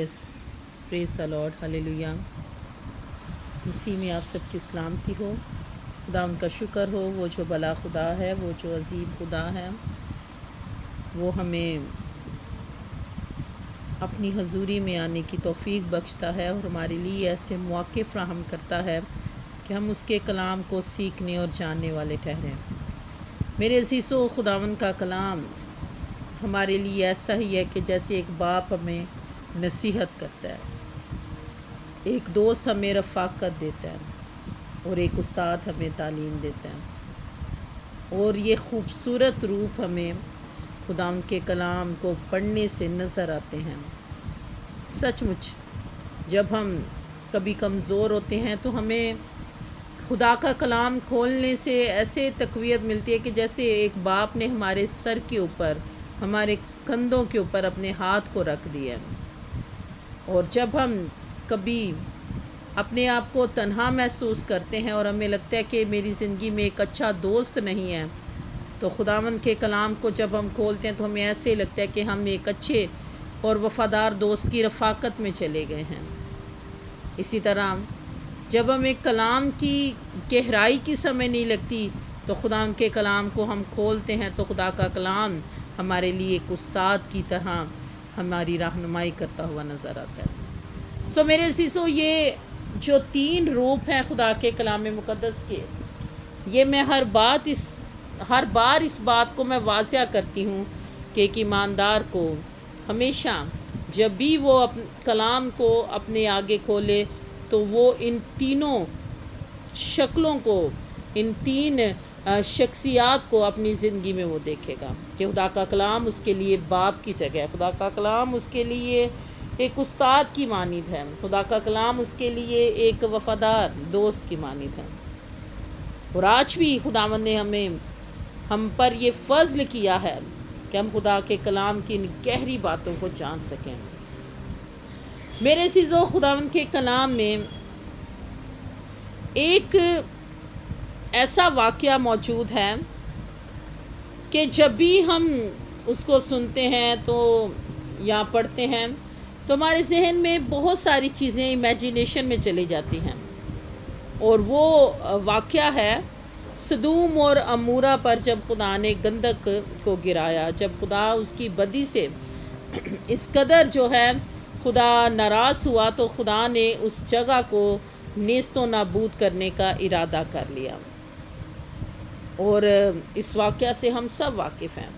یس پریز دا lord, ہلیلویا۔ مسیح میں آپ سب کی سلامتی ہو، خدا ان کا شکر ہو، وہ جو بلا خدا ہے، وہ جو عظیم خدا ہے، وہ ہمیں اپنی حضوری میں آنے کی توفیق بخشتا ہے اور ہمارے لیے ایسے مواقع فراہم کرتا ہے کہ ہم اس کے کلام کو سیکھنے اور جاننے والے ٹھہریں۔ میرے عزیزو، خداوند کا کلام ہمارے لیے ایسا ہی ہے کہ جیسے ایک باپ ہمیں نصیحت کرتا ہے، ایک دوست ہمیں رفاقت دیتا ہے اور ایک استاد ہمیں تعلیم دیتا ہے، اور یہ خوبصورت روپ ہمیں خداوند کے کلام کو پڑھنے سے نظر آتے ہیں۔ سچ مچ جب ہم کبھی کمزور ہوتے ہیں تو ہمیں خدا کا کلام کھولنے سے ایسے تقویت ملتی ہے کہ جیسے ایک باپ نے ہمارے سر کے اوپر، ہمارے کندھوں کے اوپر اپنے ہاتھ کو رکھ دیا ہے۔ اور جب ہم کبھی اپنے آپ کو تنہا محسوس کرتے ہیں اور ہمیں لگتا ہے کہ میری زندگی میں ایک اچھا دوست نہیں ہے، تو خداوند کے کلام کو جب ہم کھولتے ہیں تو ہمیں ایسے لگتا ہے کہ ہم ایک اچھے اور وفادار دوست کی رفاقت میں چلے گئے ہیں۔ اسی طرح جب ہمیں کلام کی گہرائی کی سمجھ نہیں لگتی تو خداوند کے کلام کو ہم کھولتے ہیں تو خدا کا کلام ہمارے لیے ایک استاد کی طرح ہماری رہنمائی کرتا ہوا نظر آتا ہے۔ میرے عزیزو، یہ جو 3 روپ ہیں خدا کے کلام مقدس کے، یہ میں ہر بار اس بات کو میں واضح کرتی ہوں کہ ایک ایماندار کو ہمیشہ جب بھی وہ کلام کو اپنے آگے کھولے تو وہ ان تینوں شکلوں کو، ان 3 شخصیات کو اپنی زندگی میں وہ دیکھے گا کہ خدا کا کلام اس کے لیے باپ کی جگہ ہے، خدا کا کلام اس کے لیے ایک استاد کی مانند ہے، خدا کا کلام اس کے لیے ایک وفادار دوست کی مانند ہے۔ اور آج بھی خداوند نے ہم پر یہ فضل کیا ہے کہ ہم خدا کے کلام کی ان گہری باتوں کو جان سکیں۔ میرے عزیزو، خداوند کے کلام میں ایک ایسا واقعہ موجود ہے کہ جب بھی ہم اس کو سنتے ہیں تو یا پڑھتے ہیں تو ہمارے ذہن میں بہت ساری چیزیں امیجینیشن میں چلی جاتی ہیں، اور وہ واقعہ ہے سدوم اور عمورہ پر جب خدا نے گندک کو گرایا، جب خدا اس کی بدی سے اس قدر جو ہے خدا ناراض ہوا تو خدا نے اس جگہ کو نیست و نابود کرنے کا ارادہ کر لیا۔ اور اس واقعہ سے ہم سب واقف ہیں۔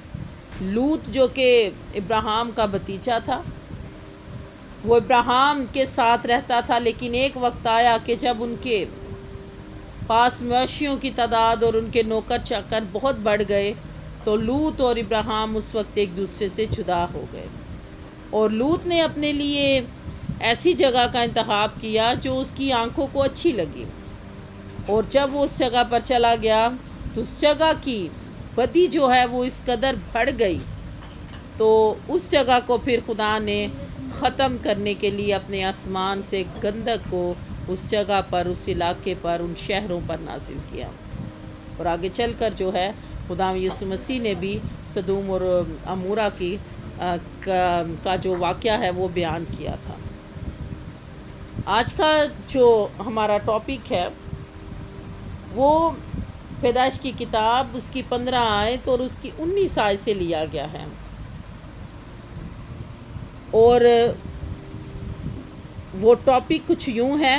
لوط جو کہ ابراہیم کا بھتیجا تھا، وہ ابراہیم کے ساتھ رہتا تھا، لیکن ایک وقت آیا کہ جب ان کے پاس مویشیوں کی تعداد اور ان کے نوکر چاکر بہت بڑھ گئے تو لوط اور ابراہیم اس وقت ایک دوسرے سے جدا ہو گئے، اور لوط نے اپنے لیے ایسی جگہ کا انتخاب کیا جو اس کی آنکھوں کو اچھی لگی، اور جب وہ اس جگہ پر چلا گیا تو اس جگہ کی بدی جو ہے وہ اس قدر بڑھ گئی تو اس جگہ کو پھر خدا نے ختم کرنے کے لیے اپنے آسمان سے گندک کو اس جگہ پر، اس علاقے پر، ان شہروں پر نازل کیا۔ اور آگے چل کر جو ہے خدا یسوع مسیح نے بھی سدوم اور عمورہ کا جو واقعہ ہے وہ بیان کیا تھا۔ آج کا جو ہمارا ٹاپک ہے وہ پیدائش کی کتاب، اس کی 15 آیت اور اس کی 19 آیت سے لیا گیا ہے، اور وہ ٹاپک کچھ یوں ہے: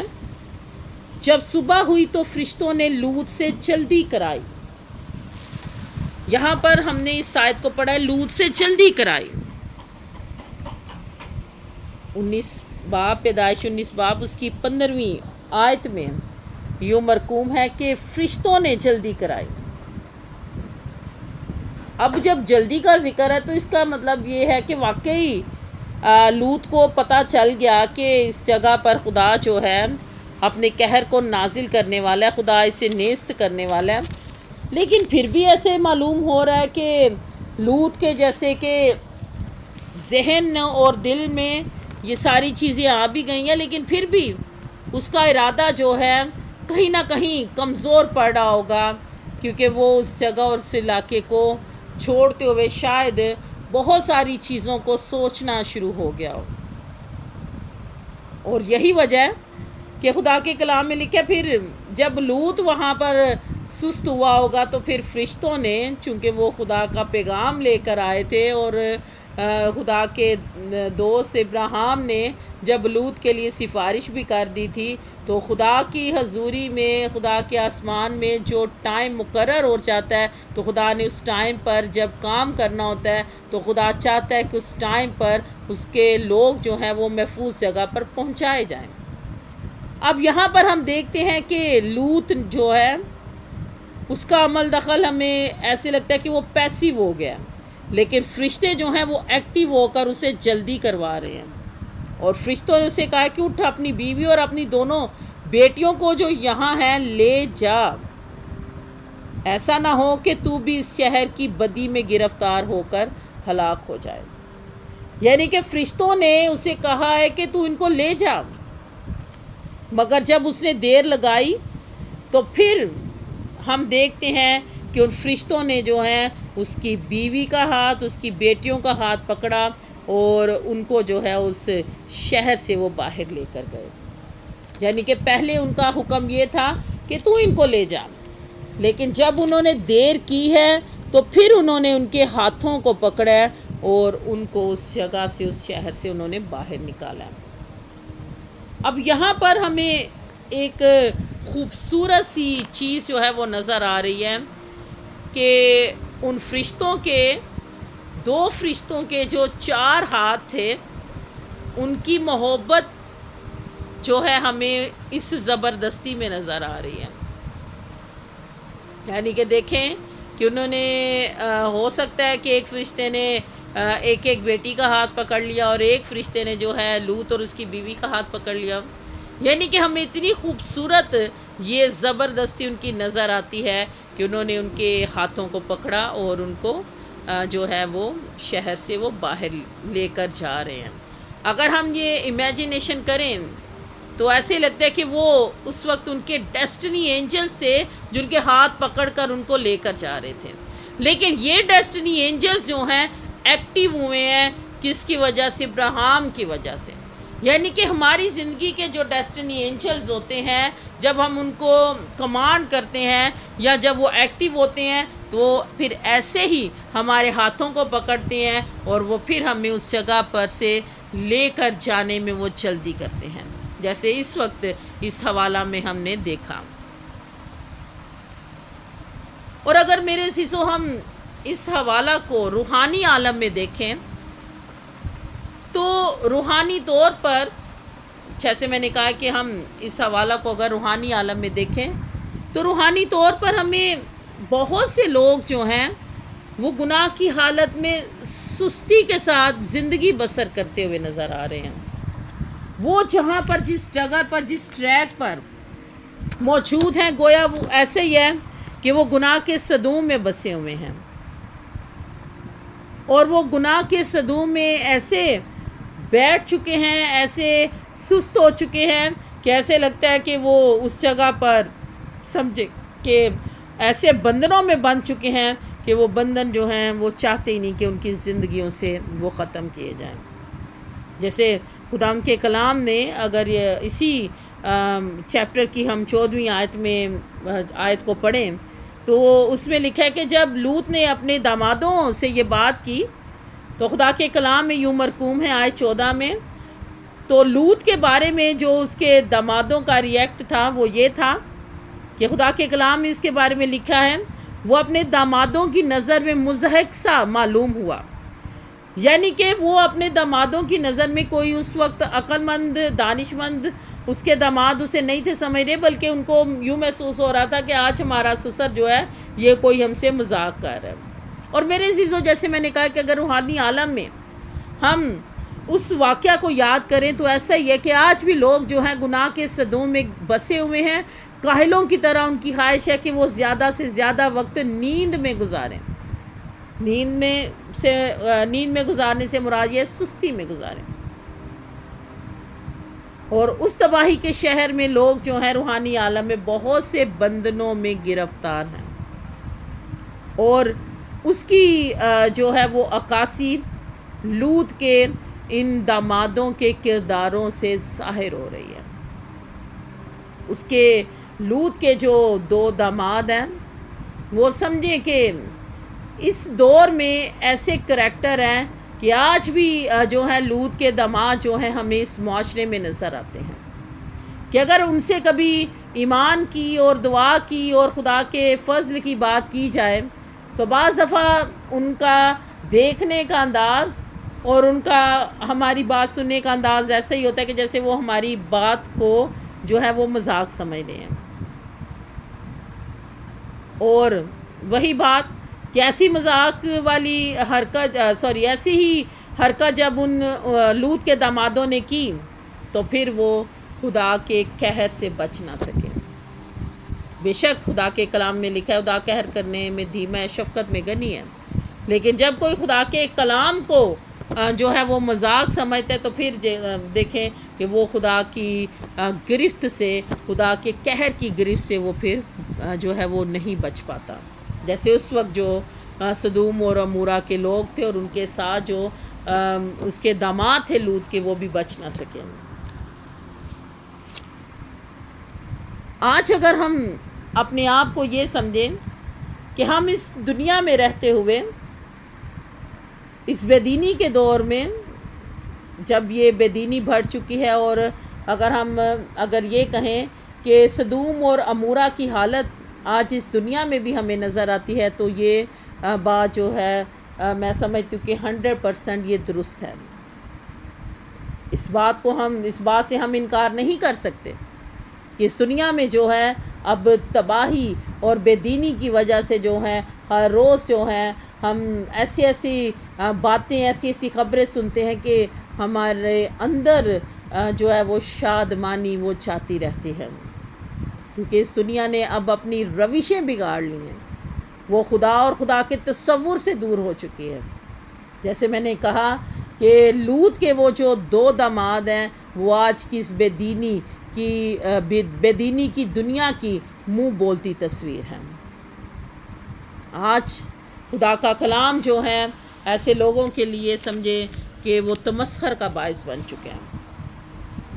جب صبح ہوئی تو فرشتوں نے لوط سے جلدی کرائی۔ یہاں پر ہم نے اس آیت کو پڑھا ہے، لوط سے جلدی کرائی۔ 19 باب، پیدائش 19 باب اس کی 15ویں آیت میں یوں مرقوم ہے کہ فرشتوں نے جلدی کرائی۔ اب جب جلدی کا ذکر ہے تو اس کا مطلب یہ ہے کہ واقعی لوط کو پتہ چل گیا کہ اس جگہ پر خدا جو ہے اپنے قہر کو نازل کرنے والا ہے، خدا اسے نیست کرنے والا ہے، لیکن پھر بھی ایسے معلوم ہو رہا ہے کہ لوط کے جیسے کہ ذہن اور دل میں یہ ساری چیزیں آ بھی گئی ہیں، لیکن پھر بھی اس کا ارادہ جو ہے کہیں نہ کہیں کمزور پڑ رہا ہوگا، کیونکہ وہ اس جگہ اور اس علاقے کو چھوڑتے ہوئے شاید بہت ساری چیزوں کو سوچنا شروع ہو گیا ہو۔ اور یہی وجہ ہے کہ خدا کے کلام میں لکھا ہے پھر جب لوط وہاں پر سست ہوا ہوگا تو پھر فرشتوں نے، چونکہ وہ خدا کا پیغام لے کر آئے تھے، اور خدا کے دوست ابراہیم نے جب لوط کے لیے سفارش بھی کر دی تھی، تو خدا کی حضوری میں، خدا کے آسمان میں جو ٹائم مقرر ہو جاتا ہے، تو خدا نے اس ٹائم پر جب کام کرنا ہوتا ہے تو خدا چاہتا ہے کہ اس ٹائم پر اس کے لوگ جو ہیں وہ محفوظ جگہ پر پہنچائے جائیں۔ اب یہاں پر ہم دیکھتے ہیں کہ لوط جو ہے اس کا عمل دخل ہمیں ایسے لگتا ہے کہ وہ پیسیو ہو گیا، لیکن فرشتے جو ہیں وہ ایکٹیو ہو کر اسے جلدی کروا رہے ہیں، اور فرشتوں نے اسے کہا کہ اٹھ اپنی بیوی اور اپنی دونوں بیٹیوں کو جو یہاں ہیں لے جا، ایسا نہ ہو کہ تو بھی اس شہر کی بدی میں گرفتار ہو کر ہلاک ہو جائے۔ یعنی کہ فرشتوں نے اسے کہا ہے کہ تو ان کو لے جا، مگر جب اس نے دیر لگائی تو پھر ہم دیکھتے ہیں کہ ان فرشتوں نے جو ہے اس کی بیوی کا ہاتھ، اس کی بیٹیوں کا ہاتھ پکڑا اور ان کو جو ہے اس شہر سے وہ باہر لے کر گئے۔ یعنی کہ پہلے ان کا حکم یہ تھا کہ تو ان کو لے جا، لیکن جب انہوں نے دیر کی ہے تو پھر انہوں نے ان کے ہاتھوں کو پکڑا ہے اور ان کو اس جگہ سے، اس شہر سے انہوں نے باہر نکالا۔ اب یہاں پر ہمیں ایک خوبصورت سی چیز جو ہے وہ نظر آ رہی ہے کہ ان فرشتوں کے، دو فرشتوں کے جو 4 ہاتھ تھے، ان کی محبت جو ہے ہمیں اس زبردستی میں نظر آ رہی ہے۔ یعنی کہ دیکھیں کہ انہوں نے ہو سکتا ہے کہ ایک فرشتے نے ایک بیٹی کا ہاتھ پکڑ لیا اور ایک فرشتے نے جو ہے لوط اور اس کی بیوی کا ہاتھ پکڑ لیا۔ یعنی کہ ہمیں اتنی خوبصورت یہ زبردستی ان کی نظر آتی ہے کہ انہوں نے ان کے ہاتھوں کو پکڑا اور ان کو جو ہے وہ شہر سے وہ باہر لے کر جا رہے ہیں۔ اگر ہم یہ امیجینیشن کریں تو ایسے لگتا ہے کہ وہ اس وقت ان کے ڈیسٹنی اینجلز تھے جو ان کے ہاتھ پکڑ کر ان کو لے کر جا رہے تھے، لیکن یہ ڈیسٹنی اینجلز جو ہیں ایکٹیو ہوئے ہیں کس کی وجہ سے؟ ابراہیم کی وجہ سے۔ یعنی کہ ہماری زندگی کے جو ڈیسٹنی اینجلز ہوتے ہیں، جب ہم ان کو کمانڈ کرتے ہیں یا جب وہ ایکٹیو ہوتے ہیں تو پھر ایسے ہی ہمارے ہاتھوں کو پکڑتے ہیں اور وہ پھر ہمیں اس جگہ پر سے لے کر جانے میں وہ جلدی کرتے ہیں، جیسے اس وقت اس حوالہ میں ہم نے دیکھا۔ اور اگر میرے عزیزو ہم اس حوالہ کو روحانی عالم میں دیکھیں تو روحانی طور پر، جیسے میں نے کہا کہ ہم اس حوالہ کو اگر روحانی عالم میں دیکھیں تو روحانی طور پر ہمیں بہت سے لوگ جو ہیں وہ گناہ کی حالت میں سستی کے ساتھ زندگی بسر کرتے ہوئے نظر آ رہے ہیں۔ وہ جہاں پر، جس جگہ پر، جس ٹریک پر موجود ہیں، گویا وہ ایسے ہی ہے کہ وہ گناہ کے صدوم میں بسے ہوئے ہیں، اور وہ گناہ کے صدوم میں ایسے بیٹھ چکے ہیں، ایسے سست ہو چکے ہیں کہ ایسے لگتا ہے کہ وہ اس جگہ پر سمجھے کہ ایسے بندنوں میں بند چکے ہیں کہ وہ بندن جو ہیں وہ چاہتے ہی نہیں کہ ان کی زندگیوں سے وہ ختم کیے جائیں۔ جیسے خدا کے کلام میں اگر اسی چیپٹر کی ہم 14ویں آیت کو پڑھیں تو اس میں لکھا ہے کہ جب لوط نے اپنے دامادوں سے یہ بات کی تو خدا کے کلام میں یوں مرقوم ہے آیت 14 میں، تو لوط کے بارے میں جو اس کے دامادوں کا ریئیکٹ تھا وہ یہ تھا کہ خدا کے کلام میں اس کے بارے میں لکھا ہے وہ اپنے دامادوں کی نظر میں مضحک سا معلوم ہوا۔ یعنی کہ وہ اپنے دامادوں کی نظر میں کوئی اس وقت عقل مند، دانش مند اس کے داماد اسے نہیں تھے سمجھ رہے، بلکہ ان کو یوں محسوس ہو رہا تھا کہ آج ہمارا سسر جو ہے یہ کوئی ہم سے مذاق کر رہا ہے۔ اور میرے عزیزو، جیسے میں نے کہا کہ اگر روحانی عالم میں ہم اس واقعہ کو یاد کریں تو ایسا ہی ہے کہ آج بھی لوگ جو ہیں گناہ کے صدوم میں بسے ہوئے ہیں، کاہلوں کی طرح ان کی خواہش ہے کہ وہ زیادہ سے زیادہ وقت نیند میں گزاریں۔ نیند میں گزارنے سے مراد یہ سستی میں گزاریں، اور اس تباہی کے شہر میں لوگ جو ہیں روحانی عالم میں بہت سے بندنوں میں گرفتار ہیں، اور اس کی جو ہے وہ عکاسی لوط کے ان دامادوں کے کرداروں سے ظاہر ہو رہی ہے۔ اس کے لوط کے جو 2 داماد ہیں وہ سمجھیں کہ اس دور میں ایسے کریکٹر ہیں کہ آج بھی جو ہے لوط کے داماد جو ہیں ہمیں اس معاشرے میں نظر آتے ہیں کہ اگر ان سے کبھی ایمان کی اور دعا کی اور خدا کے فضل کی بات کی جائے تو بعض دفعہ ان کا دیکھنے کا انداز اور ان کا ہماری بات سننے کا انداز ایسا ہی ہوتا ہے کہ جیسے وہ ہماری بات کو جو ہے وہ مذاق سمجھ رہے ہیں۔ اور وہی بات کہ ایسی مذاق والی حرکت ایسی ہی حرکت جب ان لوط کے دامادوں نے کی تو پھر وہ خدا کے قہر سے بچ نہ سکے۔ بے شک خدا کے کلام میں لکھا ہے خدا قہر کرنے میں دھیما ہے، شفقت میں غنی ہے، لیکن جب کوئی خدا کے کلام کو جو ہے وہ مذاق سمجھتا ہے تو پھر دیکھیں کہ وہ خدا کی گرفت سے، خدا کے قہر کی گرفت سے وہ پھر جو ہے وہ نہیں بچ پاتا، جیسے اس وقت جو سدوم اور عمورہ کے لوگ تھے اور ان کے ساتھ جو اس کے داماد تھے لوط کے، وہ بھی بچ نہ سکے۔ آج اگر ہم اپنے آپ کو یہ سمجھیں کہ ہم اس دنیا میں رہتے ہوئے اس بے دینی کے دور میں، جب یہ بے دینی بڑھ چکی ہے، اور اگر یہ کہیں کہ سدوم اور عمورہ کی حالت آج اس دنیا میں بھی ہمیں نظر آتی ہے، تو یہ بات جو ہے میں سمجھتی ہوں کہ 100% یہ درست ہے۔ اس بات سے ہم انکار نہیں کر سکتے کہ اس دنیا میں جو ہے اب تباہی اور بے دینی کی وجہ سے جو ہے ہر روز جو ہے ہم ایسی باتیں، ایسی خبریں سنتے ہیں کہ ہمارے اندر جو ہے وہ شادمانی وہ چاہتی رہتی ہے، کیونکہ اس دنیا نے اب اپنی روشیں بگاڑ لی ہیں، وہ خدا اور خدا کے تصور سے دور ہو چکی ہے۔ جیسے میں نے کہا کہ لوط کے وہ جو 2 داماد ہیں وہ آج کی اس بے دینی کی دنیا کی منہ بولتی تصویر ہے۔ آج خدا کا کلام جو ہے ایسے لوگوں کے لیے سمجھے کہ وہ تمسخر کا باعث بن چکے ہیں،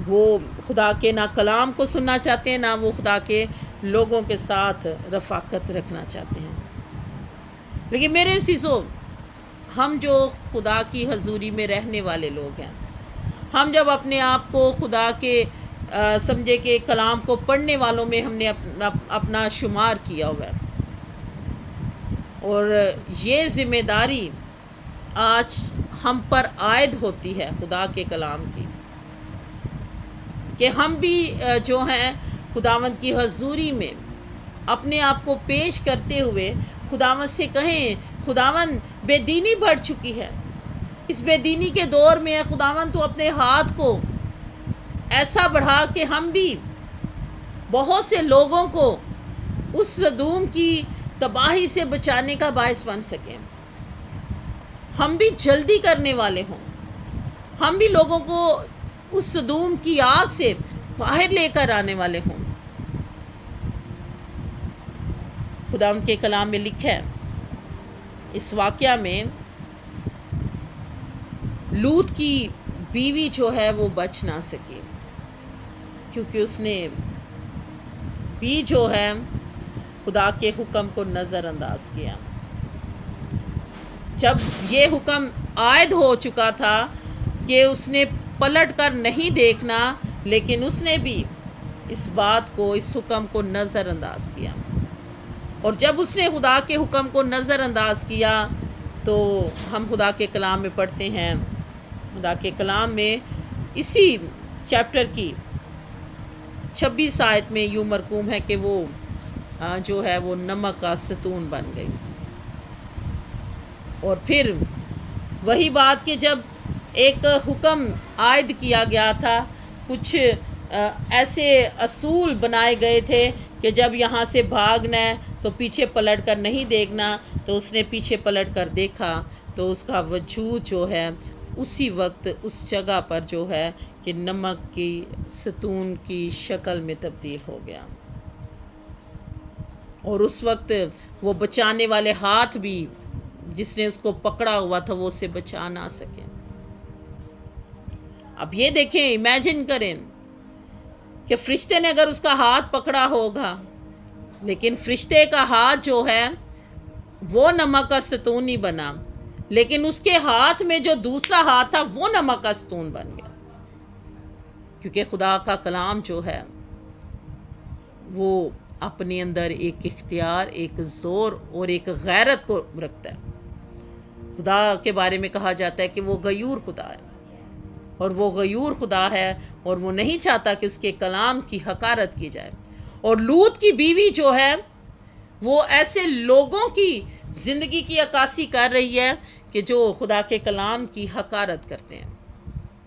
وہ خدا کے نہ کلام کو سننا چاہتے ہیں، نہ وہ خدا کے لوگوں کے ساتھ رفاقت رکھنا چاہتے ہیں۔ لیکن میرے عزیزو، ہم جو خدا کی حضوری میں رہنے والے لوگ ہیں، ہم جب اپنے آپ کو خدا کے سمجھے کہ کلام کو پڑھنے والوں میں ہم نے اپنا شمار کیا ہوا ہے، اور یہ ذمہ داری آج ہم پر عائد ہوتی ہے خدا کے کلام کی، کہ ہم بھی جو ہیں خداوند کی حضوری میں اپنے آپ کو پیش کرتے ہوئے خداوند سے کہیں خداوند بے دینی بڑھ چکی ہے، اس بے دینی کے دور میں خداوند تو اپنے ہاتھ کو ایسا بڑھا کہ ہم بھی بہت سے لوگوں کو اس سدوم کی تباہی سے بچانے کا باعث بن سکیں، ہم بھی جلدی کرنے والے ہوں، ہم بھی لوگوں کو اس سدوم کی آگ سے باہر لے کر آنے والے ہوں۔ خدا ان کے کلام میں لکھا ہے، اس واقعہ میں لوط کی بیوی جو ہے وہ بچ نہ سکی، کیونکہ اس نے بھی جو ہے خدا کے حکم کو نظر انداز کیا۔ جب یہ حکم عائد ہو چکا تھا کہ اس نے پلٹ کر نہیں دیکھنا، لیکن اس نے بھی اس بات کو، اس حکم کو نظر انداز کیا، اور جب اس نے خدا کے حکم کو نظر انداز کیا تو ہم خدا کے کلام میں پڑھتے ہیں، خدا کے کلام میں اسی چیپٹر کی 26 آیت میں یوں مرقوم ہے کہ وہ جو ہے وہ نمک کا ستون بن گئی۔ اور پھر وہی بات کہ جب ایک حکم عائد کیا گیا تھا، کچھ ایسے اصول بنائے گئے تھے کہ جب یہاں سے بھاگنا ہے تو پیچھے پلٹ کر نہیں دیکھنا، تو اس نے پیچھے پلٹ کر دیکھا تو اس کا وجود جو ہے اسی وقت اس جگہ پر جو ہے کہ نمک کی ستون کی شکل میں تبدیل ہو گیا، اور اس وقت وہ بچانے والے ہاتھ بھی جس نے اس کو پکڑا ہوا تھا وہ اسے بچا نہ سکے۔ اب یہ دیکھیں، امیجن کریں کہ فرشتے نے اگر اس کا ہاتھ پکڑا ہوگا، لیکن فرشتے کا ہاتھ جو ہے وہ نمک کا ستون نہیں بنا، لیکن اس کے ہاتھ میں جو دوسرا ہاتھ تھا وہ نمک کا ستون بن گیا، کیونکہ خدا کا کلام جو ہے وہ اپنے اندر ایک اختیار، ایک زور اور ایک غیرت کو رکھتا ہے۔ خدا کے بارے میں کہا جاتا ہے کہ وہ غیور خدا ہے، اور وہ غیور خدا ہے، اور وہ نہیں چاہتا کہ اس کے کلام کی حقارت کی جائے۔ اور لوط کی بیوی جو ہے وہ ایسے لوگوں کی زندگی کی عکاسی کر رہی ہے کہ جو خدا کے کلام کی حقارت کرتے ہیں،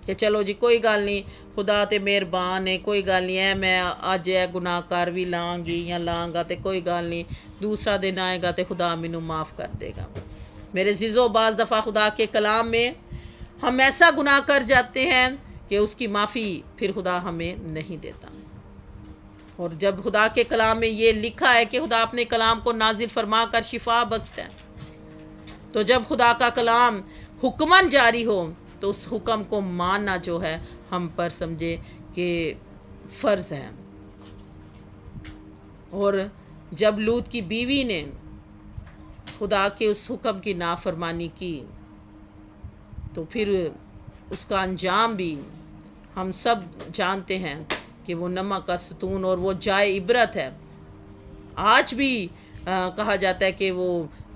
کہ چلو جی کوئی گل نہیں، خدا تے مہربان ہے، کوئی گل نہیں ہے، میں اج ہے گناہ کر بھی لاں گی یا لاں گا تے کوئی گل نہیں، دوسرا دن آئے گا تے خدا مینوں معاف کر دے گا۔ میرے عزیزو، بعض دفعہ خدا کے کلام میں ہم ایسا گناہ کر جاتے ہیں کہ اس کی معافی پھر خدا ہمیں نہیں دیتا۔ اور جب خدا کے کلام میں یہ لکھا ہے کہ خدا اپنے کلام کو نازل فرما کر شفا بخشتا ہے، تو جب خدا کا کلام حکمن جاری ہو تو اس حکم کو ماننا جو ہے ہم پر سمجھے کہ فرض ہے۔ اور جب لوط کی بیوی نے خدا کے اس حکم کی نافرمانی کی تو پھر اس کا انجام بھی ہم سب جانتے ہیں کہ وہ نمک کا ستون اور وہ جائے عبرت ہے۔ آج بھی کہا جاتا ہے کہ وہ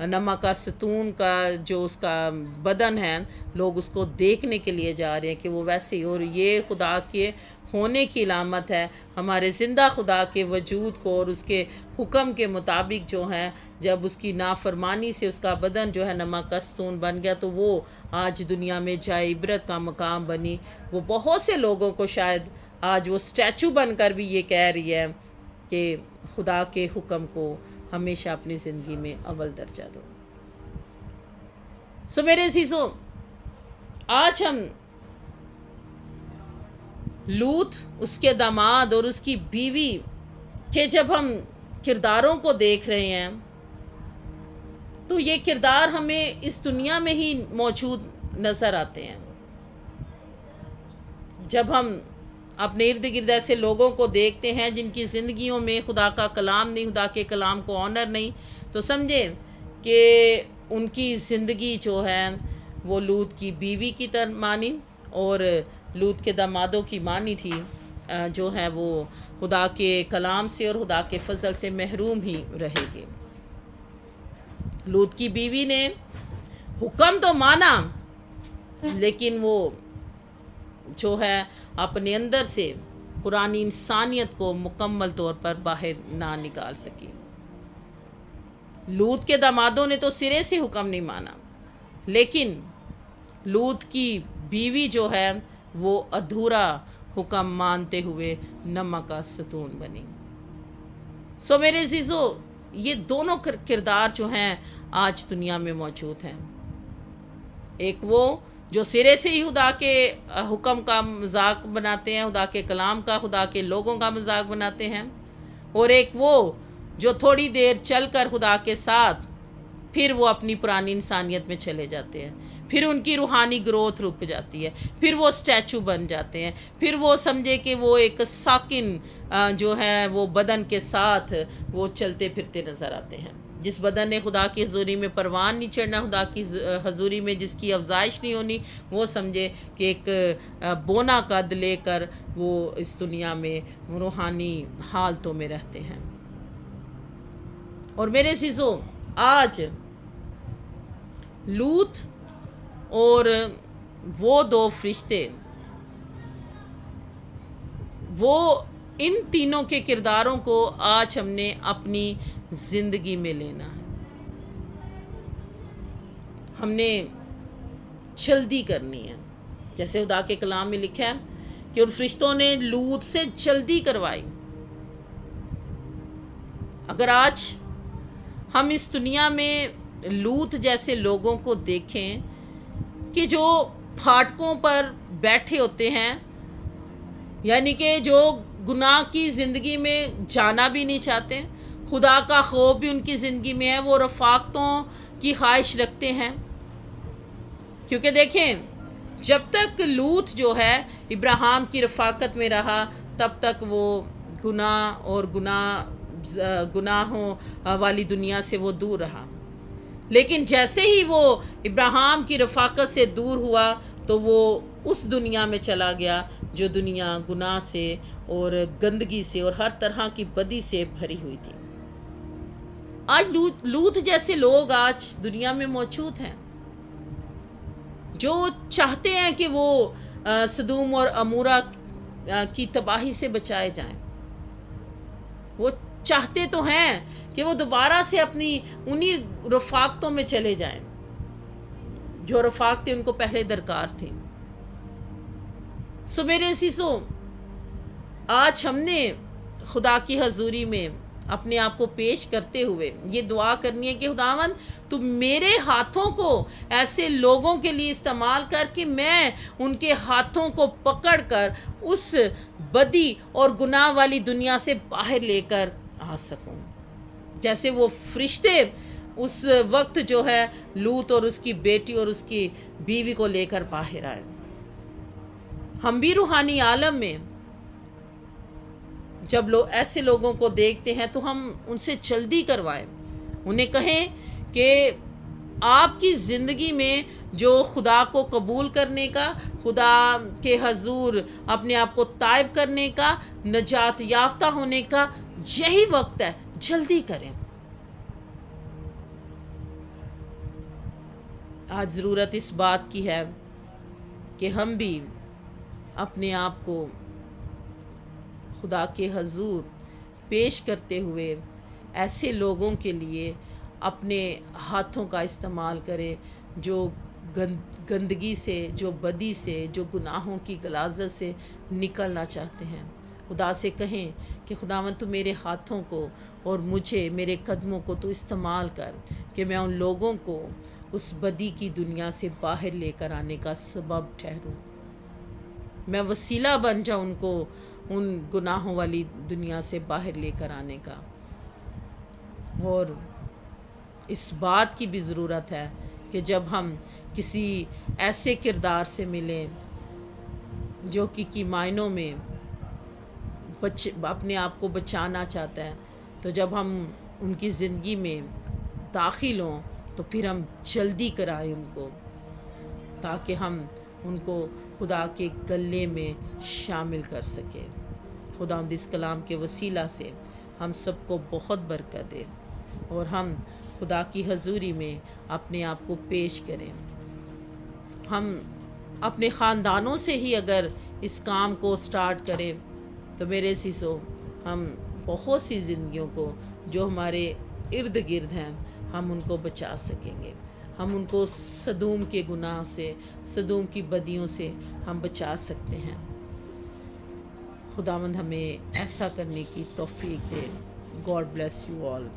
نمک کا ستون کا جو اس کا بدن ہے، لوگ اس کو دیکھنے کے لیے جا رہے ہیں کہ وہ ویسے ہی، اور یہ خدا کے ہونے کی علامت ہے، ہمارے زندہ خدا کے وجود کو، اور اس کے حکم کے مطابق جو ہے جب اس کی نافرمانی سے اس کا بدن جو ہے نمک کا ستون بن گیا تو وہ آج دنیا میں جائے عبرت کا مقام بنی۔ وہ بہت سے لوگوں کو شاید آج وہ اسٹیچو بن کر بھی یہ کہہ رہی ہے کہ خدا کے حکم کو ہمیشہ اپنی زندگی میں اول درجہ دو۔ سو میرے عزیزو، آج ہم لوط، اس کے داماد اور اس کی بیوی کے جب ہم کرداروں کو دیکھ رہے ہیں تو یہ کردار ہمیں اس دنیا میں ہی موجود نظر آتے ہیں۔ جب ہم اپنے ارد گرد ایسے لوگوں کو دیکھتے ہیں جن کی زندگیوں میں خدا کا کلام نہیں، خدا کے کلام کو آنر نہیں، تو سمجھیں کہ ان کی زندگی جو ہے وہ لوط کی بیوی کی طرح مانی اور لوط کے دامادوں کی مانی تھی، جو ہے وہ خدا کے کلام سے اور خدا کے فضل سے محروم ہی رہے گی۔ لوط کی بیوی نے حکم تو مانا، لیکن وہ جو ہے اپنے اندر سے پرانی انسانیت کو مکمل طور پر باہر نہ نکال سکی۔ لوط کے دامادوں نے تو سرے سے حکم نہیں مانا، لیکن لوط کی بیوی جو ہے وہ ادھورا حکم مانتے ہوئے نمک کا ستون بنی۔ سو میرے عزیزو، یہ دونوں کردار جو ہیں آج دنیا میں موجود ہیں۔ ایک وہ جو سرے سے ہی خدا کے حکم کا مذاق بناتے ہیں، خدا کے کلام کا، خدا کے لوگوں کا مذاق بناتے ہیں، اور ایک وہ جو تھوڑی دیر چل کر خدا کے ساتھ پھر وہ اپنی پرانی انسانیت میں چلے جاتے ہیں، پھر ان کی روحانی گروتھ رک جاتی ہے، پھر وہ اسٹیچو بن جاتے ہیں، پھر وہ سمجھے کہ وہ ایک ساکن جو ہے وہ بدن کے ساتھ وہ چلتے پھرتے نظر آتے ہیں۔ جس بدن نے خدا کی حضوری میں پروان نہیں چڑھنا، خدا کی حضوری میں جس کی افزائش نہیں ہونی، وہ سمجھے کہ ایک بونا قد لے کر وہ اس دنیا میں روحانی حالتوں میں رہتے ہیں۔ اور میرے عزیزو، آج لوط اور وہ دو فرشتے، وہ ان تینوں کے کرداروں کو آج ہم نے اپنی زندگی میں لینا ہے۔ ہم نے جلدی کرنی ہے، جیسے خدا کے کلام میں لکھا ہے کہ ان فرشتوں نے لوط سے جلدی کروائی۔ اگر آج ہم اس دنیا میں لوط جیسے لوگوں کو دیکھیں کہ جو پھاٹکوں پر بیٹھے ہوتے ہیں، یعنی کہ جو گناہ کی زندگی میں جانا بھی نہیں چاہتے، خدا کا خوف بھی ان کی زندگی میں ہے، وہ رفاقتوں کی خواہش رکھتے ہیں، کیونکہ دیکھیں جب تک لوط جو ہے ابراہیم کی رفاقت میں رہا تب تک وہ گناہوں والی دنیا سے وہ دور رہا، لیکن جیسے ہی وہ ابراہیم کی رفاقت سے دور ہوا تو وہ اس دنیا میں چلا گیا جو دنیا گناہ سے اور گندگی سے اور ہر طرح کی بدی سے بھری ہوئی تھی۔ آج لوط جیسے لوگ آج دنیا میں موجود ہیں جو چاہتے ہیں کہ وہ سدوم اور عمورہ کی تباہی سے بچائے جائیں۔ وہ چاہتے تو ہیں کہ وہ دوبارہ سے اپنی انہی رفاقتوں میں چلے جائیں جو رفاقتیں ان کو پہلے درکار تھیں۔ سو میرے عزیزو، آج ہم نے خدا کی حضوری میں اپنے آپ کو پیش کرتے ہوئے یہ دعا کرنی ہے کہ خداوند تو میرے ہاتھوں کو ایسے لوگوں کے لیے استعمال کر کہ میں ان کے ہاتھوں کو پکڑ کر اس بدی اور گناہ والی دنیا سے باہر لے کر آ سکوں، جیسے وہ فرشتے اس وقت جو ہے لوط اور اس کی بیٹی اور اس کی بیوی کو لے کر باہر آئے۔ ہم بھی روحانی عالم میں جب ایسے لوگوں کو دیکھتے ہیں تو ہم ان سے جلدی کروائیں، انہیں کہیں کہ آپ کی زندگی میں جو خدا کو قبول کرنے کا، خدا کے حضور اپنے آپ کو تائب کرنے کا، نجات یافتہ ہونے کا یہی وقت ہے، جلدی کریں۔ آج ضرورت اس بات کی ہے کہ ہم بھی اپنے آپ کو خدا کے حضور پیش کرتے ہوئے ایسے لوگوں کے لیے اپنے ہاتھوں کا استعمال کریں جو گندگی سے، جو بدی سے، جو گناہوں کی غلاظت سے نکلنا چاہتے ہیں۔ خدا سے کہیں کہ خداوند تو میرے ہاتھوں کو اور مجھے، میرے قدموں کو تو استعمال کر کہ میں ان لوگوں کو اس بدی کی دنیا سے باہر لے کر آنے کا سبب ٹھہروں، میں وسیلہ بن جاؤں ان کو ان گناہوں والی دنیا سے باہر لے کر آنے کا۔ اور اس بات کی بھی ضرورت ہے کہ جب ہم کسی ایسے کردار سے ملیں جو کہ معنوں میں اپنے آپ کو بچانا چاہتا ہے، تو جب ہم ان کی زندگی میں داخل ہوں تو پھر ہم جلدی کرائیں ان کو، تاکہ ہم ان کو خدا کے گلے میں شامل کر سکیں۔ خداوند اس کلام کے وسیلہ سے ہم سب کو بہت برکت دے اور ہم خدا کی حضوری میں اپنے آپ کو پیش کریں۔ ہم اپنے خاندانوں سے ہی اگر اس کام کو سٹارٹ کریں تو میرے عزیزو، ہم بہت سی زندگیوں کو جو ہمارے ارد گرد ہیں ہم ان کو بچا سکیں گے، ہم ان کو سدوم کے گناہ سے، سدوم کی بدیوں سے ہم بچا سکتے ہیں۔ خداوند ہمیں ایسا کرنے کی توفیق دے۔ God bless you all.